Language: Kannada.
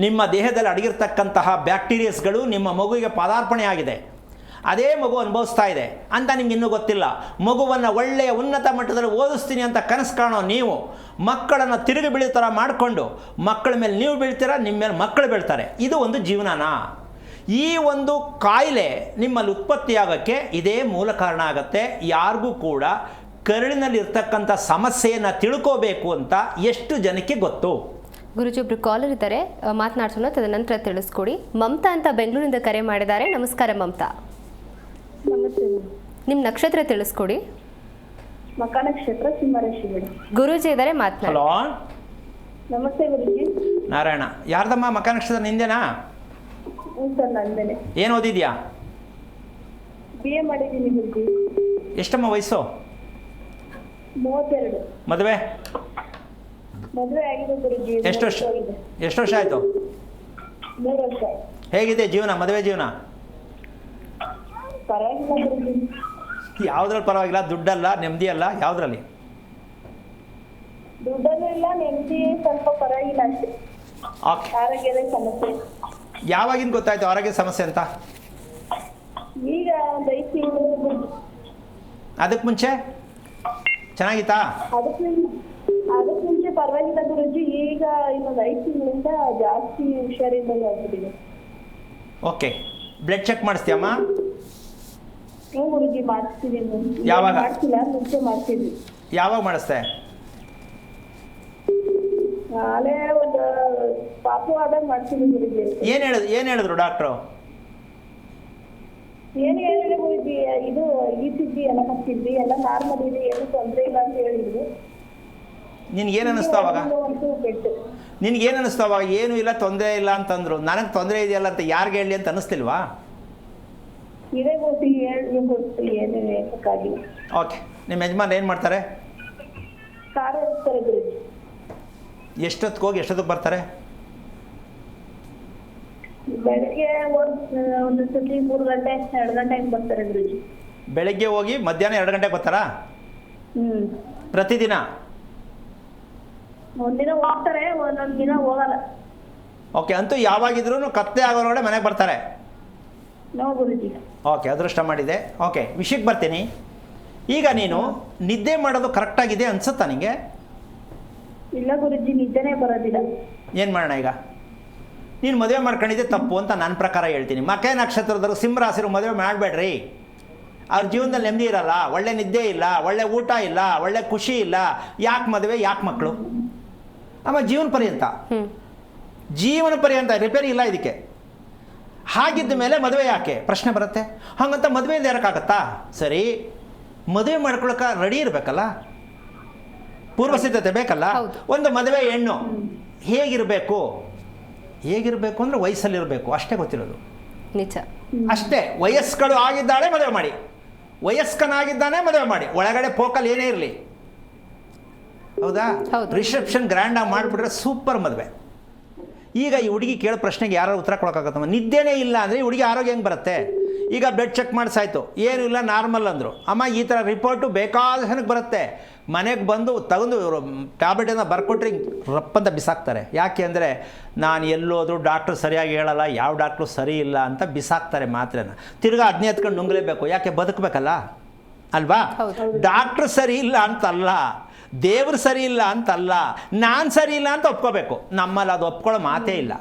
ನಿಮ್ಮ ದೇಹದಲ್ಲಿ ಅಡಗಿರ್ತಕ್ಕಂತಹ ಬ್ಯಾಕ್ಟೀರಿಯಸ್ಗಳು ನಿಮ್ಮ ಮಗುವಿಗೆ ಪಾದಾರ್ಪಣೆ ಆಗಿದೆ, ಅದೇ ಮಗು ಅನುಭವಿಸ್ತಾ ಇದೆ ಅಂತ ನಿಮ್ಗೆ ಇನ್ನೂ ಗೊತ್ತಿಲ್ಲ. ಮಗುವನ್ನು ಒಳ್ಳೆಯ ಉನ್ನತ ಮಟ್ಟದಲ್ಲಿ ಓದಿಸ್ತೀನಿ ಅಂತ ಕನಸು ಕಾಣೋ ನೀವು ಮಕ್ಕಳನ್ನು ತಿರುಗಿ ಬೀಳೋ ಥರ ಮಾಡಿಕೊಂಡು ಮಕ್ಕಳ ಮೇಲೆ ನೀವು ಬೀಳ್ತೀರಾ, ನಿಮ್ಮ ಮೇಲೆ ಮಕ್ಕಳು ಬೀಳ್ತಾರೆ. ಇದು ಒಂದು ಜೀವನನಾ? ಈ ಒಂದು ಕಾಯಿಲೆ ನಿಮ್ಮಲ್ಲಿ ಉತ್ಪತ್ತಿಯಾಗೋಕ್ಕೆ ಇದೇ ಮೂಲ ಕಾರಣ ಆಗುತ್ತೆ. ಯಾರಿಗೂ ಕೂಡ ಕರುಳಿನಲ್ಲಿರ್ತಕ್ಕಂಥ ಸಮಸ್ಯೆಯನ್ನು ತಿಳ್ಕೋಬೇಕು ಅಂತ ಎಷ್ಟು ಜನಕ್ಕೆ ಗೊತ್ತು? ಗುರುಜಿ ಒಬ್ರು ಕಾಲರ್ ಇದ್ದಾರೆ, ಮಾತನಾಡ್ಸೋಣ, ತದನಂತರ ತಿಳಿಸ್ಕೊಡಿ. ಮಮತಾ ಅಂತ ಬೆಂಗಳೂರಿಂದ ಕರೆ ಮಾಡಿದ್ದಾರೆ. ನಮಸ್ಕಾರ ಮಮತಾ. ನಮಸ್ತೆ. ನಿಮ್ಮ ನಕ್ಷತ್ರ ತಿಳಿಸ್ಕೊಡಿ. ಮಕ ನಕ್ಷತ್ರ ಸಿಂಹರಾಶಿ ಮೇಡಮ್. ಗುರೂಜಿ ಇದ್ದಾರೆ, ಮಾತನಾಡಿ. ಹಲೋ ನಮಸ್ತೆ ಗುರುಜಿ. ನಾರಾಯಣ. ಯಾರ್ದಮ್ಮ ಮಕ ನಕ್ಷತ್ರ? ನಿಂದೇನಾ? ಹ್ಞೂ ಸರ್, ನಂದೇನೆ. ಏನು ಓದಿದ್ಯಾ? BA ಮಾಡಿದ್ದೀನಿ ಗುರುಜಿ. ಎಷ್ಟಮ್ಮ ವಯಸ್ಸು? 32. ಮದುವೆ ಮದುವೆ ಆಗಿದೆ ಗುರುಜಿ. ಎಷ್ಟು ವರ್ಷ ಆಯಿತು? 3 ವರ್ಷ. ಹೇಗಿದೆ ಜೀವನ, ಮದುವೆ ಜೀವನ? ಪರವಾಗಿಲ್ಲ ಗುರುಜಿ. ಯಾವುದ್ರಲ್ಲಿ ಪರವಾಗಿಲ್ಲ? ದುಡ್ಡಲ್ಲ, ನೆಮ್ಮದಿ ಅಲ್ಲ, ಯಾವುದ್ರಲ್ಲಿ? ದುಡ್ಡಲ್ಲೂ ಇಲ್ಲ, ನೆಮ್ಮದಿ ಸ್ವಲ್ಪ ಪರವಾಗಿಲ್ಲ ಅಷ್ಟೇ. ಓಕೆ. ಆರೋಗ್ಯದ ಸಮಸ್ಯೆ. ಯಾವಾಗಿನ ಗೊತ್ತಾಯ್ತು ಆರೋಗ್ಯ ಸಮಸ್ಯೆ ಅಂತ? ಈಗ ಒಂದು 5 ತಿಂಗಳು. ಅದಕ್ಕೆ ಮುಂಚೆ ಚೆನ್ನಾಗಿತ್ತಾ? ಅದಕ್ಕೆ ಮುಂಚೆ ಪರವಾಗಿಲ್ಲ ಗುರುಜಿ. ಈಗ ಇನ್ನೊಂದು 5 ತಿಂಗಳಿಂದ ಜಾಸ್ತಿ ಹುಷಾರಿದ್ದಂಗೆ ಆಗ್ಬಿಟ್ಟಿದೆ. ಓಕೆ. ಬ್ಲಡ್ ಚೆಕ್ ಮಾಡಿಸ್ತೀಯಮ್ಮ? ಹ್ಞೂ ಗುರುಜಿ, ಮಾಡ್ತಿದ್ದೀನಿ. ಯಾವಾಗ? ಮಾಡ್ತಿಲ್ಲ, ಮುಂಚೆ ಮಾಡ್ತಿದ್ವಿ. ಯಾವಾಗ ಮಾಡಿಸ್ದೆ? ನಾಳೆ ಒಂದು ಪಾಪು ಆದಾಗ ಮಾಡ್ತೀನಿ ಗುರುಜಿ. ಏನು ಹೇಳಿದ್ರು ಡಾಕ್ಟ್ರು? ಏನು ಹೇಳಿಲ್ಲ ಗುರುಜಿ, ಇದು ECG ಎಲ್ಲ ಹಾಕ್ತಿದ್ವಿ, ಎಲ್ಲ ನಾರ್ಮಲ್ ಇದೆ, ಏನು ತೊಂದರೆ ಇಲ್ಲ ಅಂತ ಹೇಳಿದ್ರು. ನಿನ್ಗೇನು ಅನ್ನಿಸ್ತು ಅವಾಗ? ಅಂತೂ ಬೆಟ್ಟು. ನಿನ್ಗೇನು ಅನ್ನಿಸ್ತು ಅವಾಗ? ಏನೂ ಇಲ್ಲ, ತೊಂದರೆ ಇಲ್ಲ ಅಂತಂದ್ರು. ನನಗೆ ತೊಂದರೆ ಇದೆಯಲ್ಲ ಅಂತ ಯಾರಿಗೆ ಹೇಳಿ ಅಂತ ಅನ್ನಿಸ್ತಿಲ್ವಾ? ಇದೇ ಗೊತ್ತು, ಗೊತ್ತು, ಏನು ಹೇಳಕ್ಕಾಗಿಲ್ಲ. ಓಕೆ. ನಿಮ್ಮ ಯಜಮಾನ್ ಏನು ಮಾಡ್ತಾರೆ? ಕಾರ್ ಓಡಿಸ್ತಾರೆ ಗುರುಜಿ. ಎಷ್ಟೊತ್ತಿಗೆ ಹೋಗಿ ಎಷ್ಟೊತ್ತಿಗೆ ಬರ್ತಾರೆ? ಬೆಳಗ್ಗೆ ಒಂದು ಸತಿ 3 ಗಂಟೆ 2 ಗಂಟೆ ಹಿಂಗೆ ಬರ್ತಾರೆ ಗುರುಜಿ. ಬೆಳಗ್ಗೆ ಹೋಗಿ ಮಧ್ಯಾಹ್ನ 2 ಗಂಟೆಗೆ ಬರ್ತಾರಾ? ಪ್ರತಿದಿನ? ಒಂದಿನ ಹೋಗ್ತಾರೆ, ಒಂದೊಂದು ದಿನ ಹೋಗಲ್ಲ. ಓಕೆ. ಅಂತೂ ಯಾವಾಗಿದ್ರೂ ಕತ್ತೆ ಆಗೋರೊಳಗೆ ಮನೆಗೆ ಬರ್ತಾರೆ? ನೋ ಗುರುಜಿ. ಓಕೆ, ಅದೃಷ್ಟ ಮಾಡಿದೆ. ಓಕೆ, ವಿಷಯಕ್ಕೆ ಬರ್ತೀನಿ. ಈಗ ನೀನು ನಿದ್ದೆ ಮಾಡೋದು ಕರೆಕ್ಟಾಗಿದೆ ಅನ್ಸುತ್ತಾ ನಿನಗೆ? ಇಲ್ಲ ಗುರುಜಿ, ನಿದ್ದೆನೇ ಬರೋದಿಲ್ಲ. ಏನು ಮಾಡೋಣ ಈಗ? ನೀನು ಮದುವೆ ಮಾಡ್ಕೊಂಡಿದ್ದೆ ತಪ್ಪು ಅಂತ ನನ್ನ ಪ್ರಕಾರ ಹೇಳ್ತೀನಿ. ಮಕೆ ನಕ್ಷತ್ರದವರು ಸಿಂಹರಾಶಿರು ಮದುವೆ ಮಾಡಬೇಡ್ರಿ. ಅವ್ರ ಜೀವನದಲ್ಲಿ ನೆಮ್ಮದಿ ಇರಲ್ಲ, ಒಳ್ಳೆ ನಿದ್ದೆ ಇಲ್ಲ, ಒಳ್ಳೆ ಊಟ ಇಲ್ಲ, ಒಳ್ಳೆ ಖುಷಿ ಇಲ್ಲ. ಯಾಕೆ ಮದುವೆ, ಯಾಕೆ ಮಕ್ಕಳು? ಅಮ್ಮ ಜೀವನ ಪರ್ಯಂತ ರಿಪೇರಿ ಇಲ್ಲ ಇದಕ್ಕೆ. ಹಾಗಿದ್ದ ಮೇಲೆ ಮದುವೆ ಯಾಕೆ ಪ್ರಶ್ನೆ ಬರುತ್ತೆ. ಹಾಗಂತ ಮದುವೆಯಿಂದ ಇರೋಕ್ಕಾಗತ್ತಾ? ಸರಿ, ಮದುವೆ ಮಾಡ್ಕೊಳಕ್ಕೆ ರೆಡಿ ಇರಬೇಕಲ್ಲ, ಪೂರ್ವ ಸಿದ್ಧತೆ ಬೇಕಲ್ಲ. ಒಂದು ಮದುವೆ ಹೆಣ್ಣು ಹೇಗಿರಬೇಕು ಅಂದರೆ ವಯಸ್ಸಲ್ಲಿರಬೇಕು, ಅಷ್ಟೇ ಗೊತ್ತಿರೋದು. ನಿಜ. ಅಷ್ಟೇ. ವಯಸ್ಕಳು ಆಗಿದ್ದಾಳೆ ಮದುವೆ ಮಾಡಿ, ವಯಸ್ಕನಾಗಿದ್ದಾನೆ ಮದುವೆ ಮಾಡಿ. ಒಳಗಡೆ ಪೋಕಲ್ ಏನೇ ಇರಲಿ, ಹೌದಾ? ರಿಸೆಪ್ಷನ್ ಗ್ರ್ಯಾಂಡಾಗಿ ಮಾಡಿಬಿಟ್ರೆ ಸೂಪರ್ ಮದುವೆ. ಈಗ ಈ ಹುಡುಗಿ ಕೇಳೋ ಪ್ರಶ್ನೆಗೆ ಯಾರು ಉತ್ತರ ಕೊಡೋಕ್ಕಾಗತ್ತಮ್ಮ? ನಿದ್ದೆನೇ ಇಲ್ಲ ಅಂದರೆ ಈ ಹುಡುಗಿ ಆರೋಗ್ಯ ಹೆಂಗೆ ಬರುತ್ತೆ? ಈಗ ಬ್ಲಡ್ ಚೆಕ್ ಮಾಡಿಸಾಯ್ತು, ಏನೂ ಇಲ್ಲ, ನಾರ್ಮಲ್ ಅಂದರು. ಅಮ್ಮ ಈ ಥರ ರಿಪೋರ್ಟು ಬೇಕಾದ ಜನಕ್ಕೆ ಬರುತ್ತೆ. ಮನೆಗೆ ಬಂದು ತಗೊಂಡು ಇವರು ಟ್ಯಾಬ್ಲೆಟನ್ನು ಬರ್ಕೊಟ್ರೆ ರಪ್ಪಂತ ಬಿಸಾಕ್ತಾರೆ. ಯಾಕೆ ಅಂದರೆ ನಾನು ಎಲ್ಲೋದ್ರು ಡಾಕ್ಟ್ರು ಸರಿಯಾಗಿ ಹೇಳಲ್ಲ, ಯಾವ ಡಾಕ್ಟ್ರು ಸರಿ ಇಲ್ಲ ಅಂತ ಬಿಸಾಕ್ತಾರೆ ಮಾತ್ರೆನ. ತಿರ್ಗಾ ಅದನ್ನೇ ಎತ್ಕೊಂಡು ನುಂಗಲೇಬೇಕು. ಯಾಕೆ? ಬದುಕಬೇಕಲ್ಲ ಅಲ್ವಾ? ಡಾಕ್ಟ್ರು ಸರಿ ಇಲ್ಲ ಅಂತಲ್ಲ, ದೇವ್ರು ಸರಿ ಇಲ್ಲ ಅಂತಲ್ಲ, ನಾನು ಸರಿ ಇಲ್ಲ ಅಂತ ಒಪ್ಕೋಬೇಕು. ನಮ್ಮಲ್ಲಿ ಅದು ಒಪ್ಕೊಳ್ಳೋ ಮಾತೇ ಇಲ್ಲ.